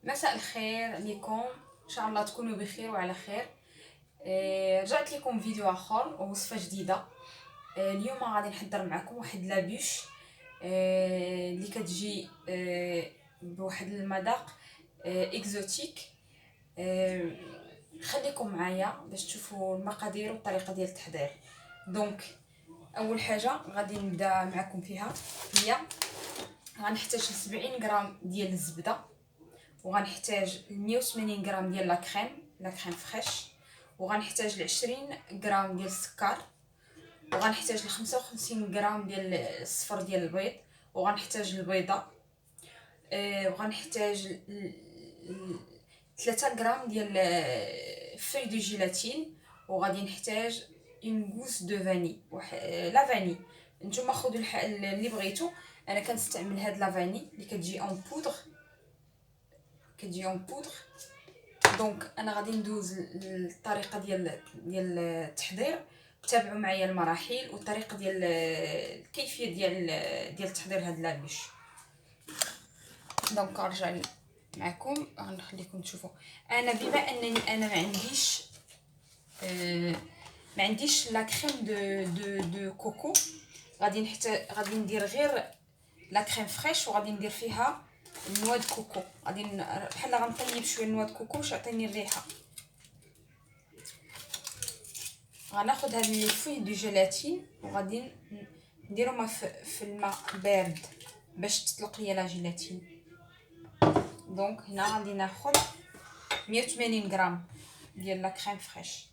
مساء الخير عليكم، ان شاء الله تكونوا بخير وعلى خير. رجعت لكم فيديو اخر ووصفه جديده. اليوم غادي نحضر معكم واحد لابوش اللي كتجي بواحد المذاق اكزوتيك. خليكم معايا باش تشوفوا المقادير والطريقه ديال التحضير. دونك اول حاجه غادي نبدا معكم فيها هي غنحتاج 70 غرام ديال الزبده، وغنحتاج 180 غرام ديال لا كريم فريش، وغنحتاج 20 غرام ديال السكر، وغنحتاج 55 غرام ديال الصفر ديال البيض، وغنحتاج البيضه، وغنحتاج 3 غرام ديال في دو جيلاتين، وغادي نحتاج اون غوس دو فاني لا فاني. نتوما خذوا اللي بغيتو. انا كنستعمل هاد لا فاني اللي كتجي اون بودر. دونك انا غادي ندوز الطريقه ديال التحضير. تابعوا معايا المراحل والطريقه ديال الكيفيه ديال تحضير هاد لابوش. دونك نرجع معكم غنخليكم تشوفوا. انا بما انني انا ما عنديش لا كريم دو كوكو، غادي ندير غير لا كريم فريش، وغادي ندير فيها النواه د كوكو. غادي بحال غنطيب شويه النواه د كوكو باش يعطيني الريحه. غناخذ هاد لي فوي دو جيلاتين وغادي نديرهم في الماء بارد باش تطلق ليا لا جيلاتين. دونك هنا غادي ناخذ 180 غرام ديال لا كريم فريش.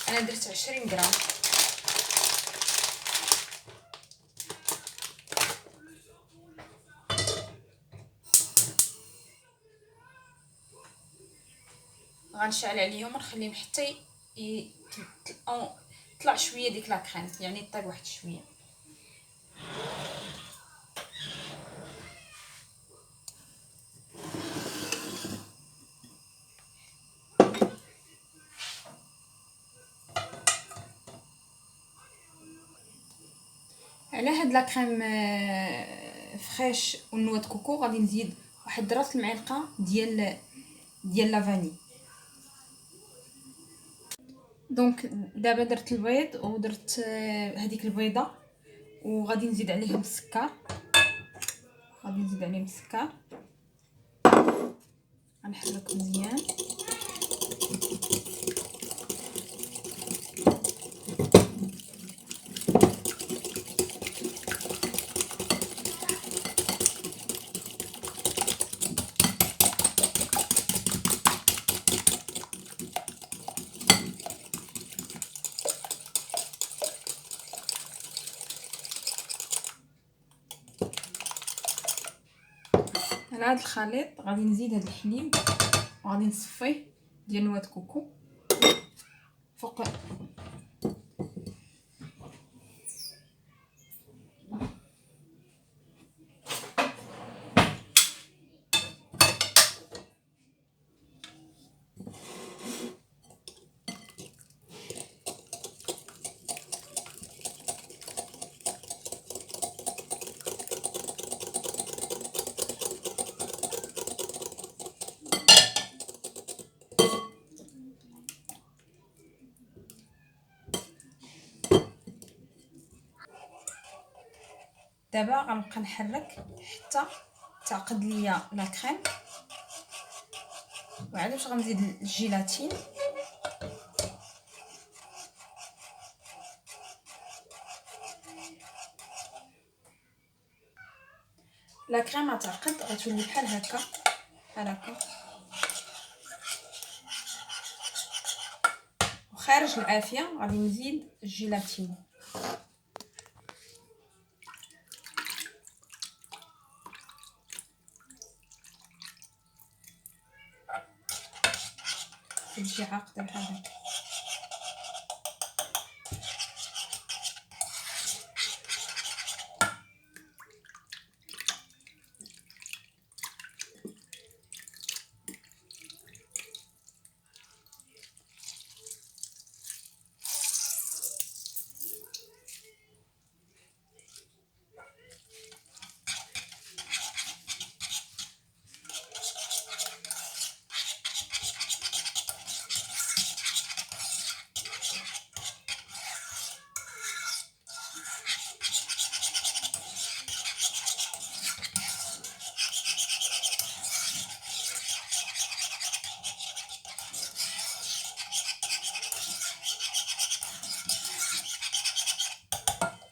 انا درت 20 غرام. غنشعل عليهم ونخليهم حتى طلع شويه ديك لا كريم، يعني طيب واحد شويه. على هاد لا كريم فريش والنواه د كوكو غادي نزيد واحد راس المعلقه ديال لا فاني. دونك دابا درت البيض ودرت هذيك البيضه، وغادي نزيد عليهم السكر. غنحرك مزيان. على هذا الخليط غادي نزيد هذا الحليب وغادي نصفيه ديال نواه كوكو فوق. دابا غنبقى نحرك حتى تعقد ليا لا كريم، وعاد واش غنزيد الجيلاتين. لا كريم غتعقد غتولي بحال هكا. خارج العافيه غادي نزيد الجيلاتين. تجي عاقده بحال هكا.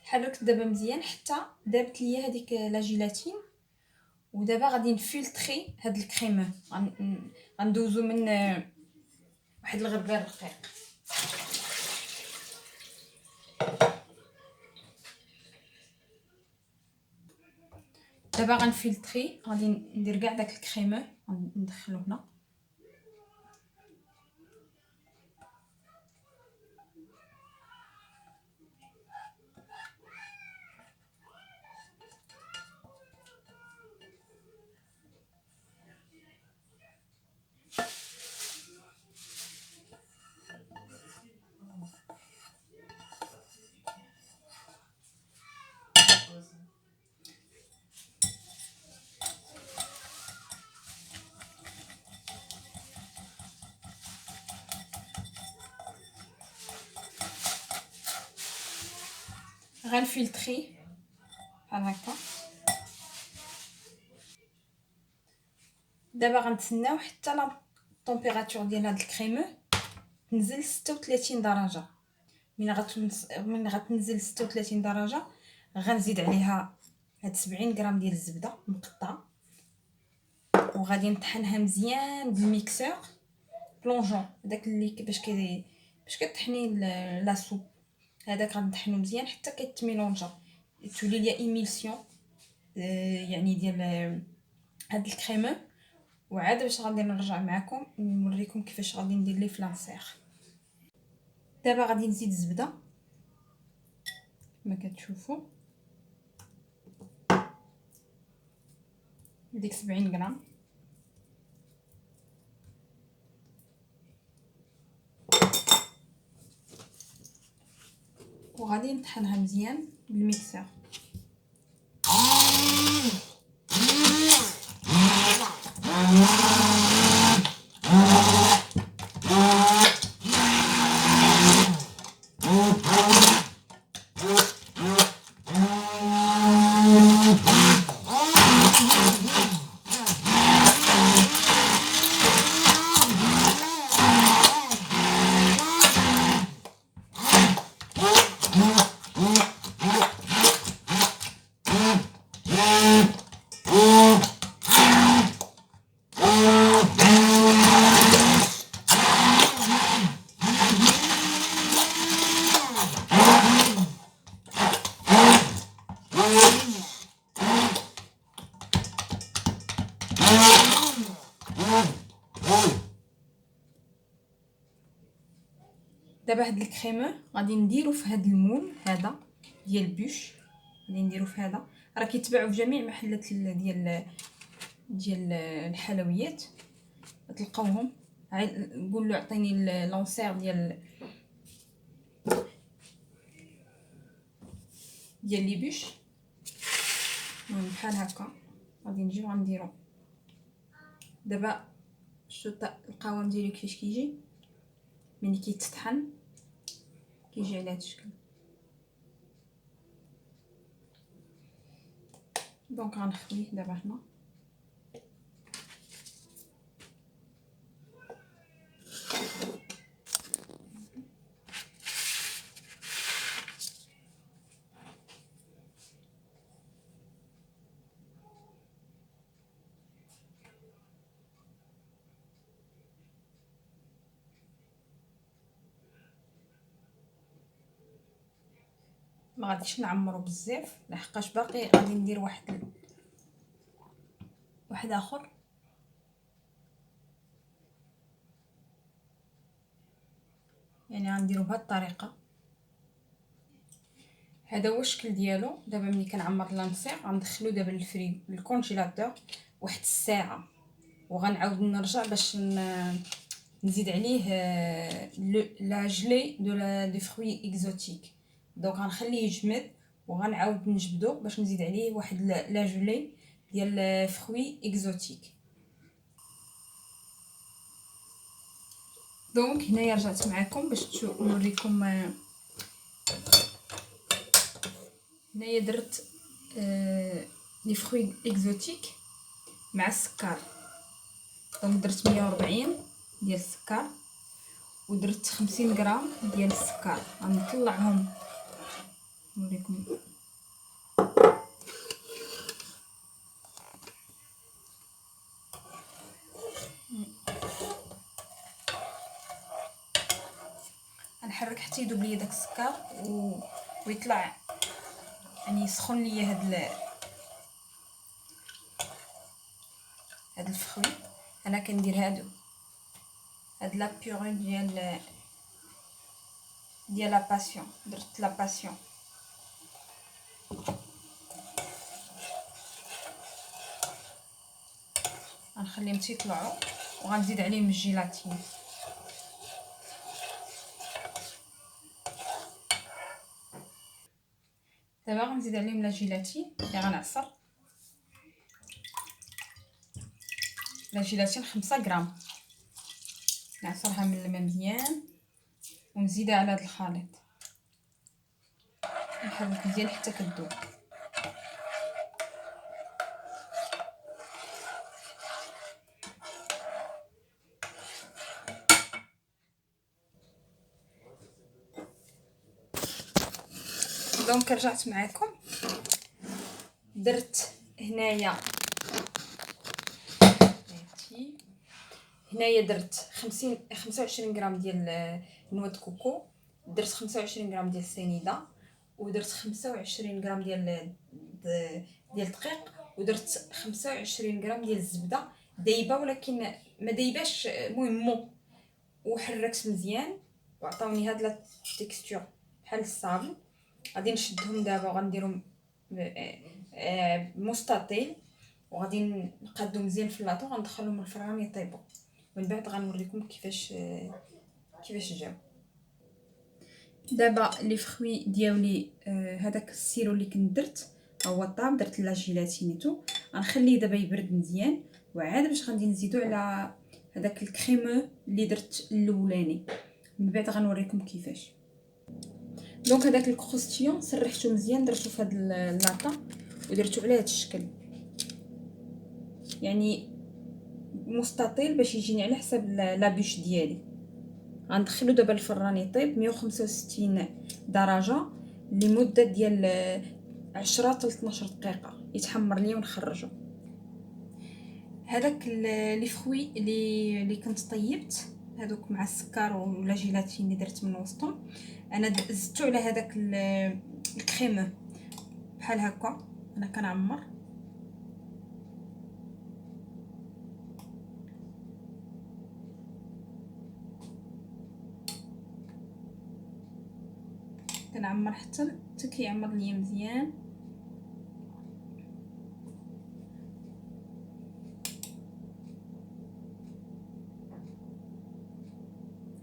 حركت دابا مزيان حتى دابت ليا هذيك لا جيلاتين. ودابا غادي نفلتري هاد الكريمه. غندوزو من واحد الغربال رقيق. دابا غنفلتري، غادي ندير كاع داك الكريمه ندخلو هنا. غنفلتري بحال هكا. دابا غنتسناو حتى لا طومبيراتور ديال هاد الكريمه تنزل 36 درجه. من غتنزل 36 درجه غنزيد عليها هاد 70 غرام ديال الزبده مقطعه، وغادي نطحنها مزيان بالميكسور بلونجون، داك اللي باش كطحني لاصوب. هذاك غنطحنو مزيان حتى كيتميلونجا، تولي ليا ايميلسيون يعني ديال هاد الكريمه. وعاد باش غادي نرجع معكم نوريكم كيفاش غادي ندير لي فلانسير. دابا غادي نزيد الزبده كما كتشوفوا، ديك 70 غرام. وغادي نطحنها مزيان بالميكسور. دابا هاد الكريمه غادي نديرو في هاد المول هذا ديال بوش. غادي نديرو في هذا، راه كيتباعوا في جميع محلات ديال الحلويات تلقاوهم. نقول له عطيني لونسير ديال لي بوش. بحال هكا غادي نجيو غنديرو. دابا شفتوا القوام ديالو كيفاش كيجي ملي كيتطحن، كيجي على هذا الشكل. دونك غنخويه دابا هنا. ما غاديش نعمرو بزاف لحقاش باقي غادي ندير واحد اخر. يعني غنديرو بهاد الطريقه. هذا هو الشكل ديالو. دابا ملي كنعمر لانسيغ غندخلو دابا للكونجيلاتور واحد الساعه، وغنعاود نرجع باش نزيد عليه لا جلي دو فروي اكزوتيك. دونك غنخليه يجمد وغنعاود نجبدو باش نزيد عليه واحد لا جلي ديال فروي اكزوتيك. دونك هنايا رجعت معكم باش نوريكم. هنايا درت لي فروي اكزوتيك مع السكر. دونك درت 140 ديال السكر ودرت 50 غرام ديال السكر. غنطلعهم نوريكم. غنحرك حتى يذوب ليا داك السكر ويطلع، يعني يسخن ليا هاد الفخوي. انا كندير هاد لا بيغي ديال لا باسيون. درت لا باسيون. غنخليهم تيطلعوا وغنزيد عليهم الجيلاتين. دابا غنزيد عليهم لا جيلاتين اللي غنعصر. لا جيلاتين 5 غرام نعصرها من الماء مزيان ونزيدها على هذا الخليط. نحرك مزيان حتى كتذوب. دونك رجعت معكم. درت هنايا درت 25 غرام ديال نواه كوكو، درت 25 غرام ديال السنيده، ودرت 25 غرام ديال دقيق، ودرت 25 غرام ديال الزبده دايبه ولكن ما دايباش، المهم وحركت مزيان وعطاوني هاد لا تيكستور بحال الصابون. غادي نشدهم دابا وغنديرهم مستطيل وغادي نقادو مزيان في اللاطو. غندخلهم الفران يطيبوا من بعد غنوريكم كيفاش جاو. دابا لي فروي ديالي هذاك السيرو اللي كنت درت هو طاب. درت لا جيلاتينيتو. غنخليه دابا يبرد مزيان وعاد باش غادي نزيدو على هذاك الكريمو اللي درت الاولاني. من بعد غنوريكم كيفاش. دونك هذاك الكروستيون سرحته مزيان، درتو في هاد اللاطه ودرتو على هذا الشكل، يعني مستطيل باش يجيني على حساب لابوش ديالي. غندخلو دابا الفران يطيب 165 درجه لمده ديال 10 حتى 12 دقيقه يتحمر ليا ونخرجو. هذاك لي فروي اللي كنت طيبت هذوك مع السكر ولا جيلاتين اللي درت من وسطهم، انا زدتو على هذاك الكريمه بحال هكا. انا كنعمر حتى كيعمر ليا مزيان.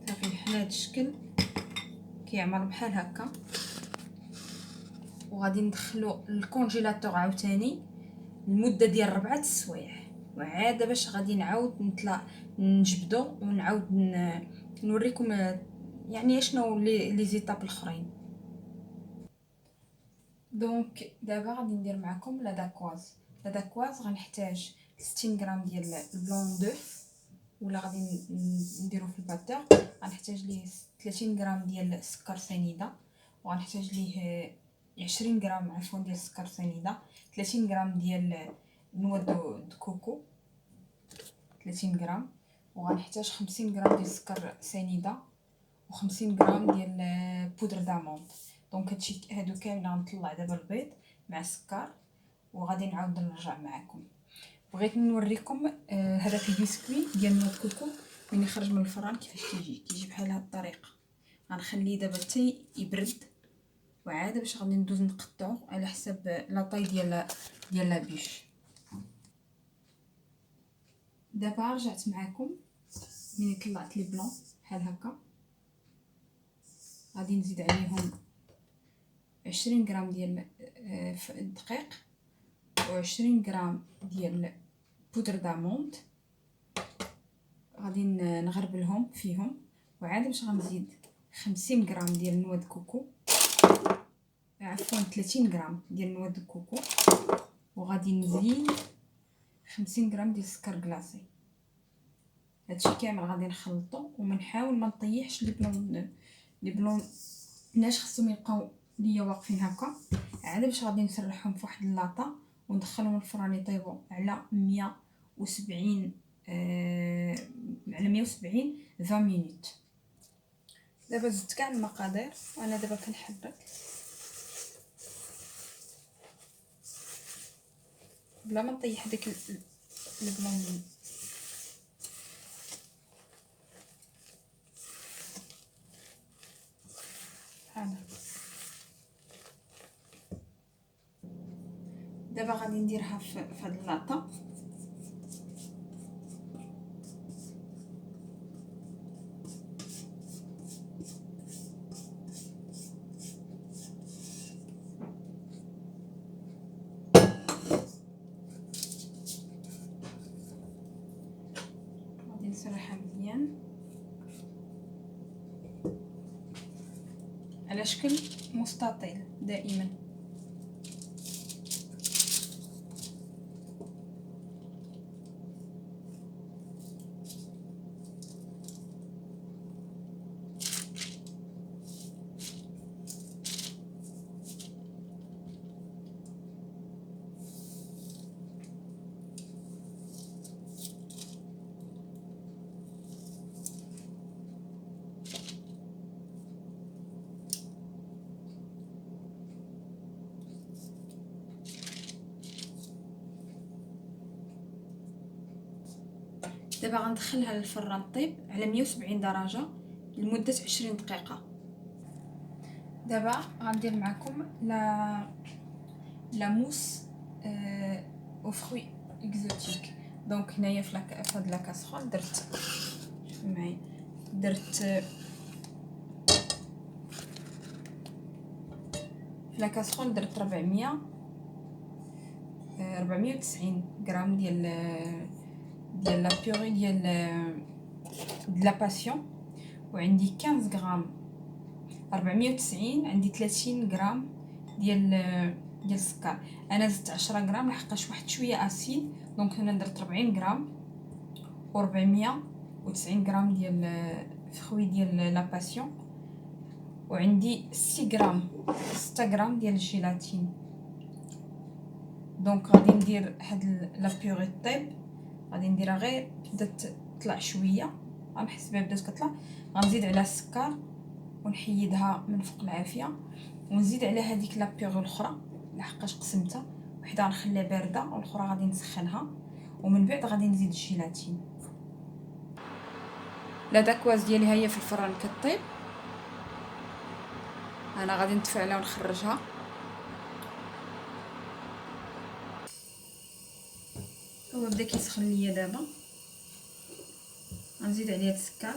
صافي بحال هذا الشكل كيعمر بحال هكا. وغادي ندخلو للكونجيلاتور عاوتاني لمده ديال 4 السوايع، وعاد باش غادي نعاود نجبدو ونعاود نوريكم يعني شنو لي زيتاب الاخرين. دونك دابا غادي ندير معكم لا داكواز. غنحتاج 60 غرام ديال البلون دوف ولا غادي نديرو في الباتور. غنحتاج ليه 30 غرام ديال السكر سنيده، وغنحتاج ليه 20 غرام عفوا ديال السكر سنيده، 30 غرام ديال نواه دو كوكو 30 غرام، وغنحتاج 50 غرام ديال السكر سنيده و50 غرام ديال بودر داموند. دونك هادشي هادو كاملين غنطلع دابا البيض مع السكر وغادي نعاود نرجع معكم. بغيت نوريكم هذاك البسكوي ديال نوض كوكو ملي يخرج من الفران كيفاش كيجي بحال هاد الطريقه. غنخليه دابا حتى يبرد وعاد باش غادي ندوز نقطعو على حساب لاطاي ديال لابيش. دابا رجعت معكم ملي طلعت لي بلون بحال هكا. غادي نزيد عليهم 20 غرام ديال الدقيق و20 غرام ديال بودر داموند. غادي نغربلهم فيهم وعاد باش غنزيد 50 غرام ديال نواد كوكو، عفوا 30 غرام ديال نواد الكوكو، وغادي نزيد 50 غرام ديال السكر كلاصي. هادشي كامل غادي نخلطو ومنحاول ما نطيحش لي بلون علاش خصهم يبقاو ليا واقفين هكا. عاد باش غادي نسرحهم في واحد اللاطه وندخلهم الفران يطيبوا على 170 20 مينوت. دابا زدت كاع المقادير وانا دابا كنحرك بلا ما نطيح داك البلون. هذا دابا غادي نديرها في هاد اللاطه. غادي نسرحها مزيان على شكل مستطيل دائما. دابا غندخلها للفران طيب على 170 درجه لمده 20 دقيقه. دابا غندير معكم لا موس او فروي اكزوتيك. دونك هنايا في هاد لا كاسرول درت، شوفوا معايا، درت في لا كاسرول درت 490 غرام ديال لا بيوري ديال لا باسيون، وعندي 15 غرام 490 عندي 30 غرام ديال السكر. انا زدت 10 غرام لحقاش واحد شويه اسيد، دونك هنا درت 40 غرام و 490 غرام ديال فخوي ديال لا باسيون، وعندي 6 غرام ديال الجيلاتين. دونك غادي ندير هاد لا بيوري طيب، غادي نديرها غير بدات تطلع شويه، غنحس بها بدات كتطلع، غنزيد عليها السكر ونحيدها من فوق العافيه، ونزيد عليها هذيك لا بيوري الاخرى لحقاش قسمتها، وحده غنخليها بارده والاخرى غادي نسخنها، ومن بعد غادي نزيد الجيلاتين. لا داكواز ديالي هي في الفران كطيب، انا غادي نطفي عليها ونخرجها. هو بدا كيسخن ليا دابا، غنزيد عليه السكر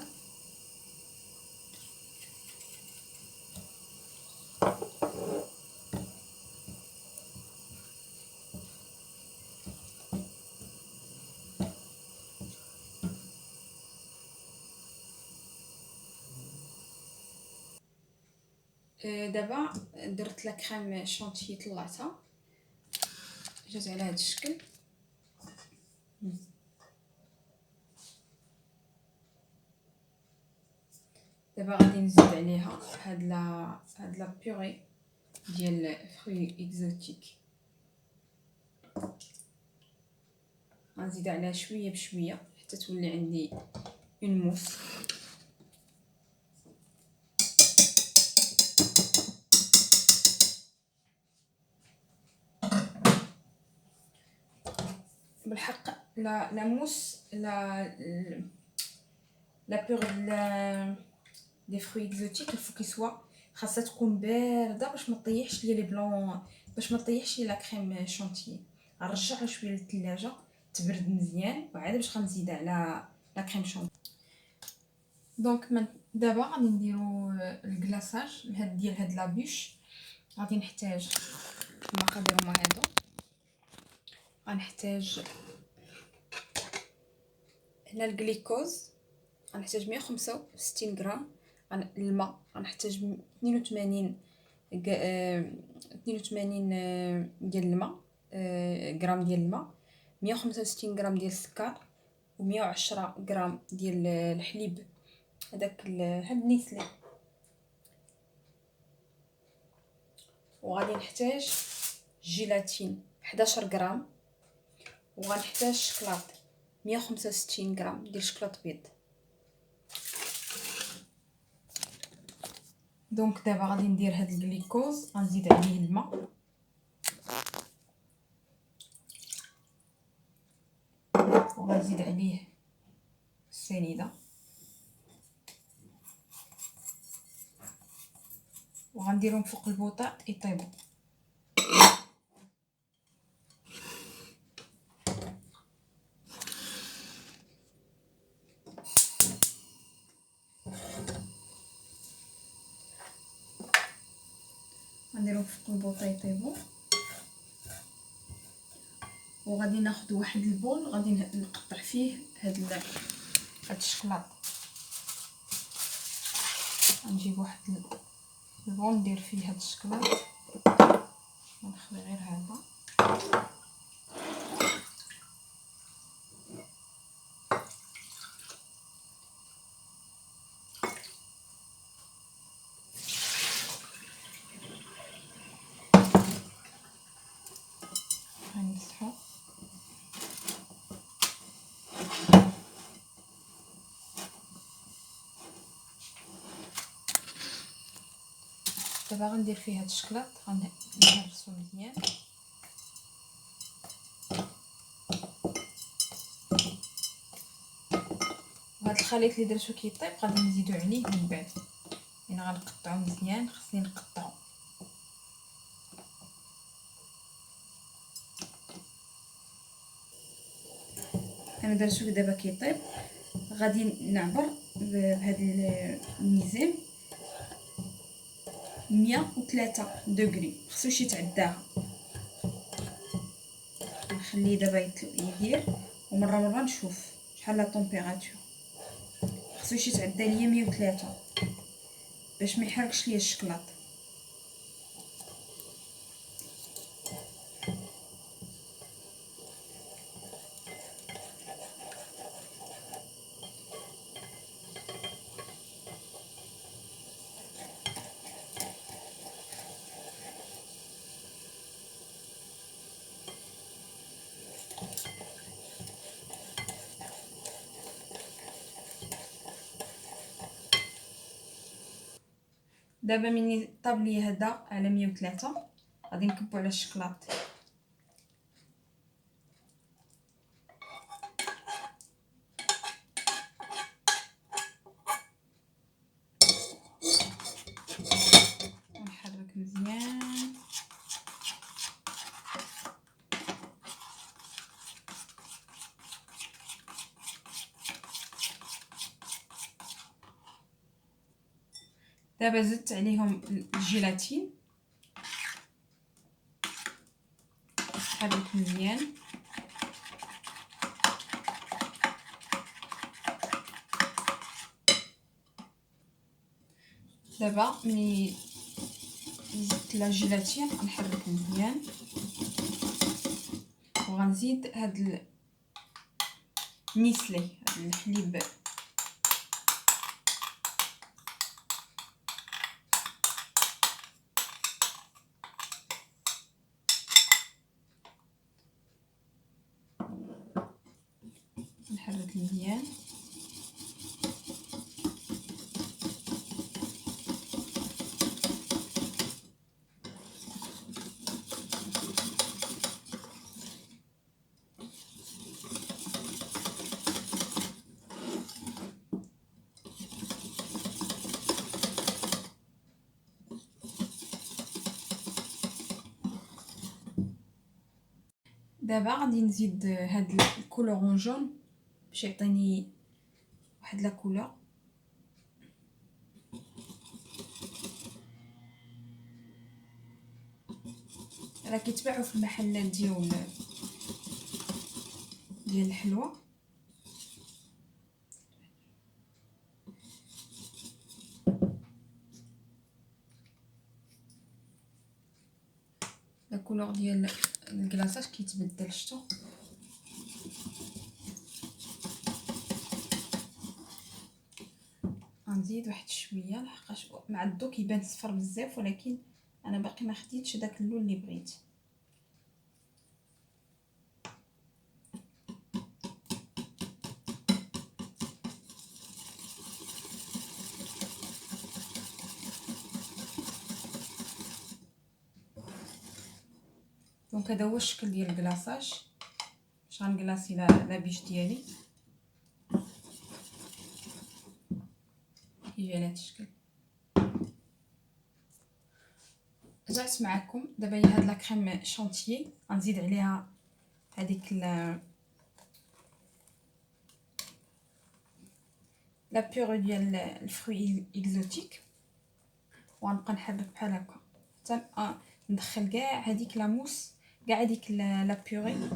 دابا درت لا كريم شونتيي طلعتها جات على هذا الشكل. دابا غادي نزيد عليها هاد لا بيوري ديال فروي اكزوتيك، غنزيد عليها شويه بشويه حتى تولي عندي اون موس. بالحق لا موس لا بور لي فروي اكزوتيك الفو كي سوا خاصها تكون بارده باش ما طيحش لي بلون، باش ما طيحش لي لا كريم شونتيي. غنرجعها شويه للثلاجه تبرد مزيان وعاد باش غنزيدها على لا كريم شونتيي. دونك دابا غادي نديرو الكلاصاج ديال هاد لابوش. غادي نحتاج المقادير هما هادو. غنحتاج هنا الجليكوز، غنحتاج 165 غرام. الماء غنحتاج 82 ديال الماء، غرام ديال الماء، 165 غرام ديال السكر، و110 غرام ديال الحليب هذاك هاد نيسلي. وغادي نحتاج جيلاتين 11 غرام، وغنحتاج شكلاط 165 غرام ديال شكلاط بيض. دونك دابا غادي ندير هاد الجليكوز، غنزيد عليه الماء وغنزيد عليه السنيده وغنديرهم فوق البوطاط يطيبوا. غنديرهم فوق البوطاط يطيبوا. وغادي ناخذ واحد البول، غادي نقطع فيه هاد الشكلاط. غنجيب واحد البول ندير فيه هاد الشكلاط، ونخلي غير هذا. غنمسحو دابا. غندير فيه هاد الشكلاط، غنهرسو مزيان. وهاد الخليط اللي درتو كيطيب غادي نزيدو عليه من بعد، يعني غنقطعو مزيان. خصني نقطعو انا درتو دابا كيطيب. غادي نعبر بهاد الميزان 103 دوغري، خصوش يتعداها. نخليه دابا يدير، ومره نشوف شحال لا طومبيراتور. خصوش يتعدى ليا 103 باش ما يحرقش ليا الشكلاط. دابا مني طاب لي هذا على 103 غادي نكبو على الشكلاط. ونحرك مزيان. دابا زدت عليهم الجيلاتين، نحرك مزيان. دابا ملي زدت لا جيلاتين غنحرك مزيان، وغنزيد هاد النيسلي، هاد الحليب. نحرك مزيان. دابا غادي نزيد هاد الكولور جون باش يعطيني واحد لا كولور. راه كيتباعوا في المحلات ديال الحلوى. لا كولور ديال الكلاصاج كيتبدل، شتو؟ غنزيد واحد شويه لحقاش مع الضو كيبان صفر بزاف، ولكن انا باقي ما خديتش داك اللون اللي بغيت. دونك هذا هو الشكل ديال الكلاصاج باش غنكلاصي لا بيش ديالي. كيجي على هذا الشكل. رجعت معكم دابا هي هاد لا كريم شانتيي، غنزيد عليها هذيك لا بيور ديال الفروي اكزوتيك، وغنبقى نحرك بحال هكا حتى ندخل كاع هذيك لا موس، كاع هذيك لا بيوري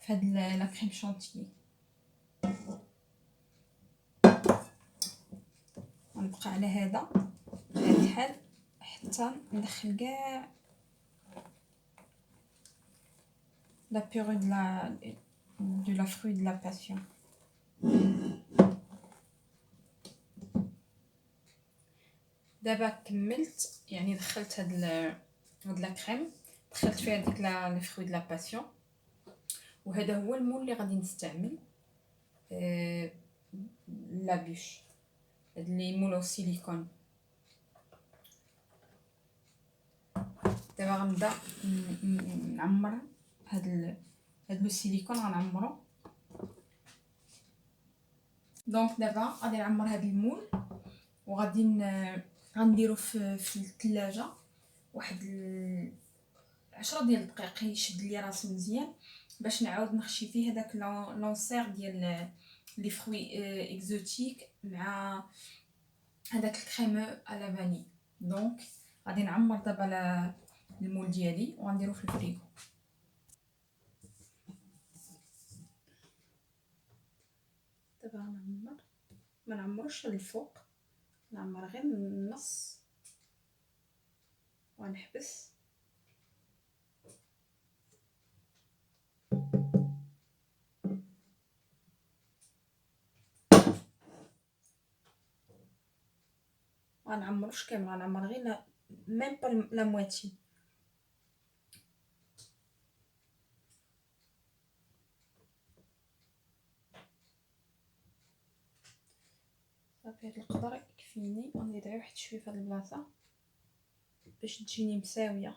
في هاد لا كريم شانتيي. غنبقى على هذا بهذا الحال حتى ندخل كاع لا بيوري دو لا فروي دو لا باسيون. دابا كملت، يعني دخلت هاد لا كريم، دخلت فيها ديك لا فروي دو لا باسيون، وهذا هو المول اللي غادي نستعمل. لا بيش هاد لي مولو سيليكون. دابا غنبدا نعمر هاد لو سيليكون، غنعمرو. دونك دابا غادي نعمر هاد المول، وغادي غنديرو في الثلاجه واحد 10 ديال الدقائق يشد لي راسو مزيان، باش نعاود نخشي فيه هذاك لونسير ديال لي فروي اكزوتيك مع هذاك الكريم على فاني. دونك غادي نعمر دابا المول ديالي وغنديرو في الفريغو. دابا غنعمر، ما نعمروش الفوق، نعمر غير النص ونحبس. غنعمروش كامل، غنعمر غير ميم با لا مواتي. صافي هاد القدر يكفيني، غنزيد غير واحد شويه في هاد البلاصه باش تجيني مساويه.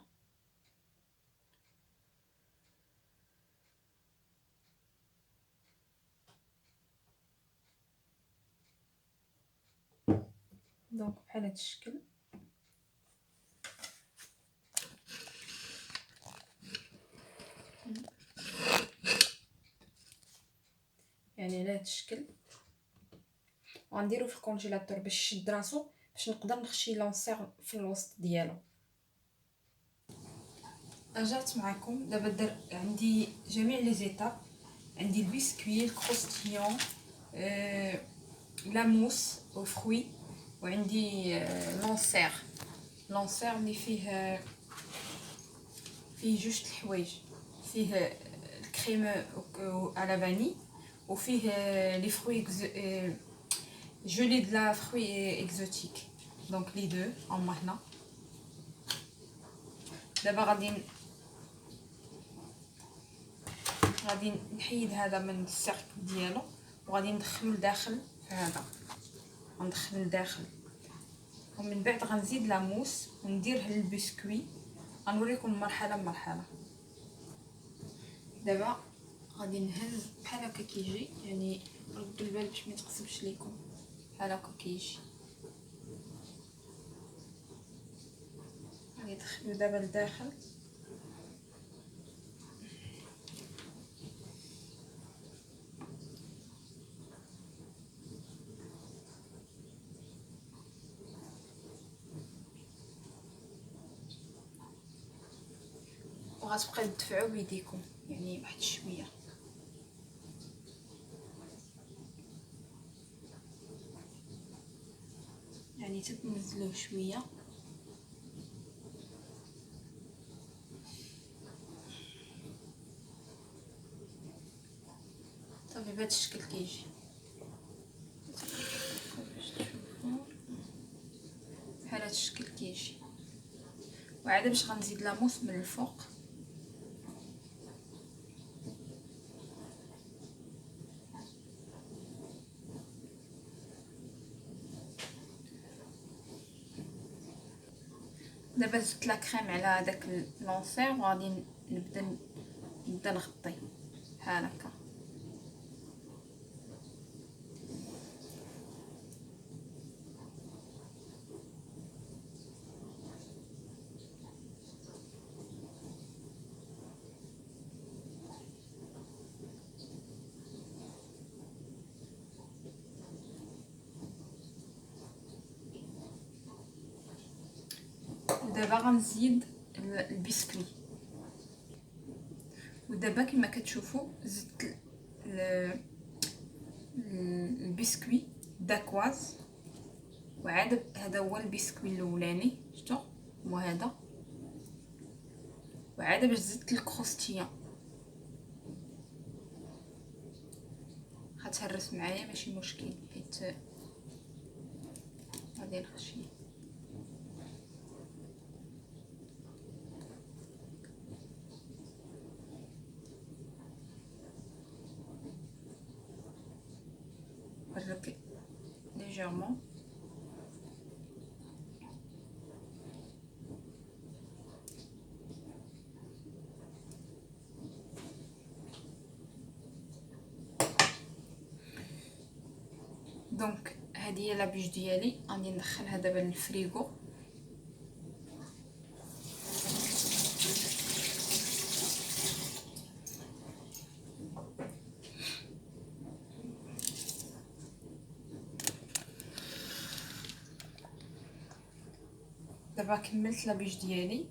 دونك بحال هاد الشكل. يعني على هاد الشكل، وغنديرو في الكونجيلاتور باش يشد راسو، باش نقدر نخشي لونسير في الوسط ديالو. رجعت معكم دابا، عندي جميع لي زيتاب. عندي البسكوي، الكروستيون، لا موس او فروي، وعندي لونسير اللي فيه جوج الحوايج، فيه الكريم على فاني، وفيه لي فروي جولي د لا فروي اكزوتيك. دونك لي دو هما هنا. دابا غادي نحيد هذا من السيرك ديالو، وغادي ندخلو لداخل في هذا، غندخل لداخل، ومن بعد غنزيد لا موس وندير البسكوي. غنوريكم مرحله بمرحله. دابا غادي نهز بحال هكا كيجي، يعني ردوا البال باش ما يتقسمش ليكم، بحال هكا كيجي. غادي ندخلو دابا لداخل. وغتبقاو تدفعوا بيديكم يعني واحد شويه. يعني تنزلوه شويه صافي. بهذا الشكل كيجي بحال هذا الشكل كيجي. وعاد باش غنزيد لاموس من الفوق. دابا زدت لا كريم على داك لونسير وغادي نبدا نغطي بحال هكا. ودابا غنزيد البسكوي. ودابا كما كتشوفوا زدت البسكوي داكواز. وعاد هذا هو البسكوي الاولاني شفتوا هو هذا. وعاد باش زدت الكروستيان غتهرس معايا ماشي مشكل حيت غادي نخشي. برك ليجيرمون دونك هذه هي لابيج ديالي. غادي ندخلها دابا للفريغو. دابا كملت لابيج ديالي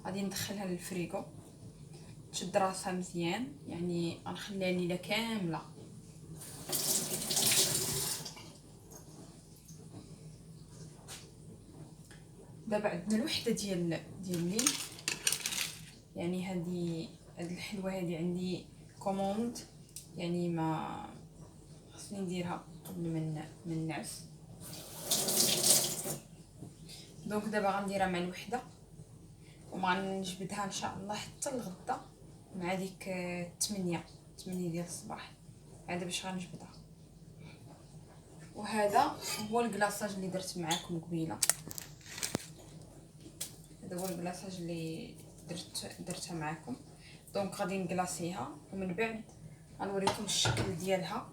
غادي ندخلها للفريغو تشد راسها مزيان. يعني غنخليها ليله كامله. دابا عندنا الوحده ديال الليل. يعني هاد الحلوه هادي عندي كوموند يعني ما خصني نديرها قبل من النعس. دونك دابا غنديرها مع الوحده وما غنجبدها ان شاء الله حتى الغدا مع ديك 8 ديال الصباح عاد باش غنجبدها. وهذا هو الكلاصاج اللي درت معاكم قبيله. هذا هو الكلاصاج اللي درتها معاكم. دونك غادي نكلاصيها ومن بعد غنوريكم الشكل ديالها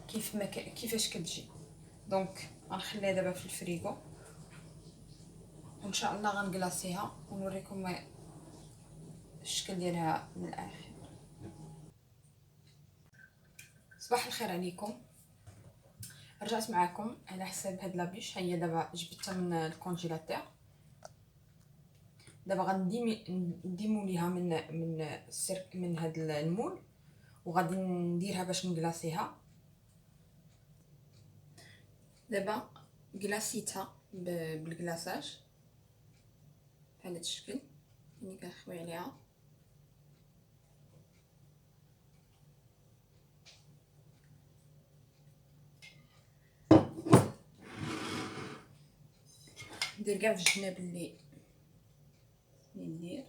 كيفاش كتجي. دونك غنخليها دابا في الفريغو وان شاء الله غنكلاصيها ونوريكم الشكل ديالها من الاخر. صباح الخير عليكم. رجعت معكم على حساب هاد لابيش. هي دابا جبدتها من الكونجيلاتور. دابا غنديمو ليها من هاد المول وغادي نديرها باش نكلاصيها. دابا كلاصيتها بالكلاصاج بحال هاد الشكل. يعني كنخوي عليها ندير كاع في الجناب اللي ندير.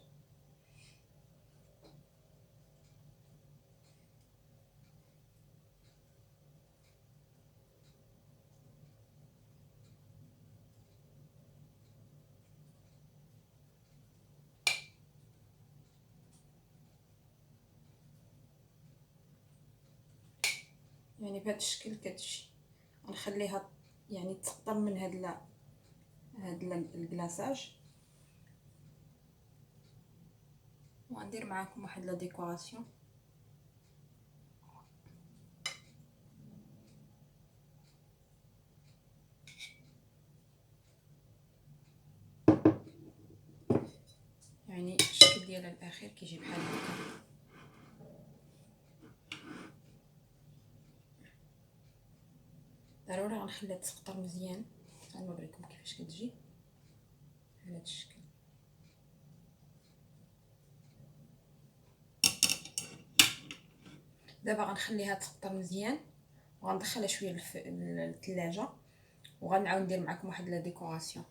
يعني بهذا الشكل كتجي. غنخليها يعني تسقطر من هاد الكلاصاج. وغندير معاكم واحد لا ديكوراسيون. يعني الشكل ديالها الاخير كيجي بحال هكا. ضروري غنخليها تسقطر مزيان. غنوريكم كيفاش كتجي على هذا الشكل. دابا غنخليها تسقطر مزيان وغندخلها شويه للثلاجه وغنعاود ندير معكم واحد لا ديكوراسيون.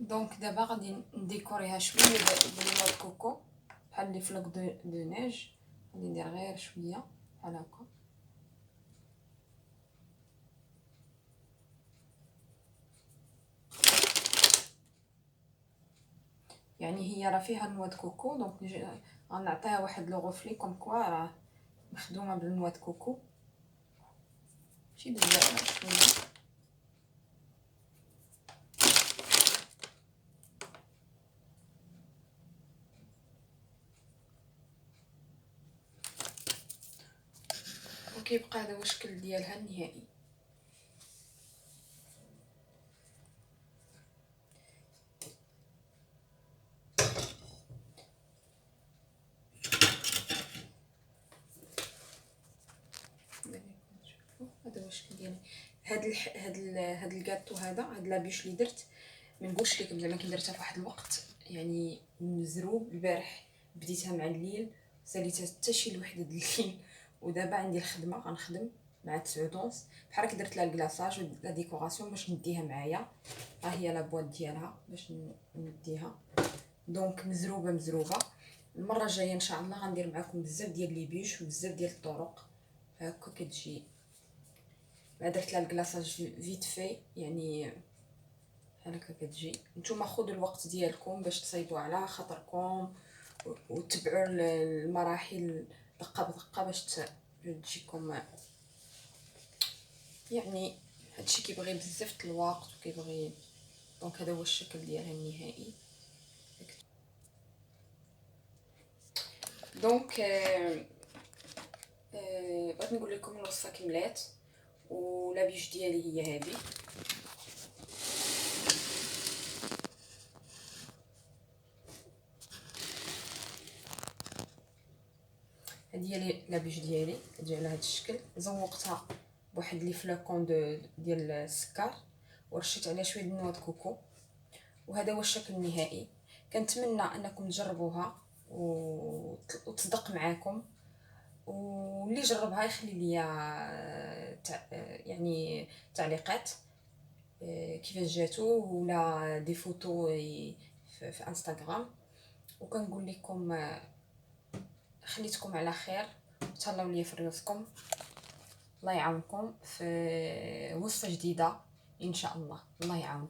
دونك دابا غادي نديكوريها شويه بالنوع الكوكو بحال لي فلوق دو نيج. غادي ندير غير شويه بحال هكا. يعني هي راه فيها نواه كوكو، دونك غنعطيها واحد لو غوفلي كوم كوا راه مخدومه بالنواه كوكو. ماشي بزاف شويه. وكيبقى هذا هو الشكل ديالها النهائي. هذا هو الشكل ديالي. هاد الكاطو هاد لابيش اللي درت ما نقولش لكم زعما كي درتها في واحد الوقت يعني مزروب. البارح بديتها مع الليل ساليتها حتى شي الوحده د الليل، ودابا عندي الخدمه غنخدم مع 9 بحال هكا. درت لها الكلاصاج و لا ديكوراسيون باش نديها معايا. ها هي لا بواط ديالها باش نديها. دونك مزروبه. المره الجايه ان شاء الله غندير معكم بزاف ديال لي بيش وبزاف ديال الطرق. هكا كتجي. درت لها الكلاصاج فيت في يعني بحال هكا كتجي. نتوما خذوا الوقت ديالكم باش تصايبوا على خاطركم وتبعوا المراحل دقه بدقه باش تجيكم. يعني هادشي كيبغي بزاف الوقت وكيبغي. دونك هذا هو الشكل ديالها النهائي. دونك بغيت نقول لكم الوصفه كملات ولا بيش ديالي هي هذه. هذه هي لا بيش ديالي كتجي على هذا الشكل. زوقتها بواحد لي فلاكون ديال السكر ورشيت عليها شويه ديال نواه كوكو. وهذا هو الشكل النهائي. كنتمنى انكم تجربوها وتصدق معاكم، واللي جربها يخلي لي يعني تعليقات كيفاش جاتو ولا دي فوتو في انستغرام. وكنقول لكم خليتكم على خير وتهلاو ليا في ريوسكم. الله يعاونكم في وصفه جديده ان شاء الله. الله يعاون.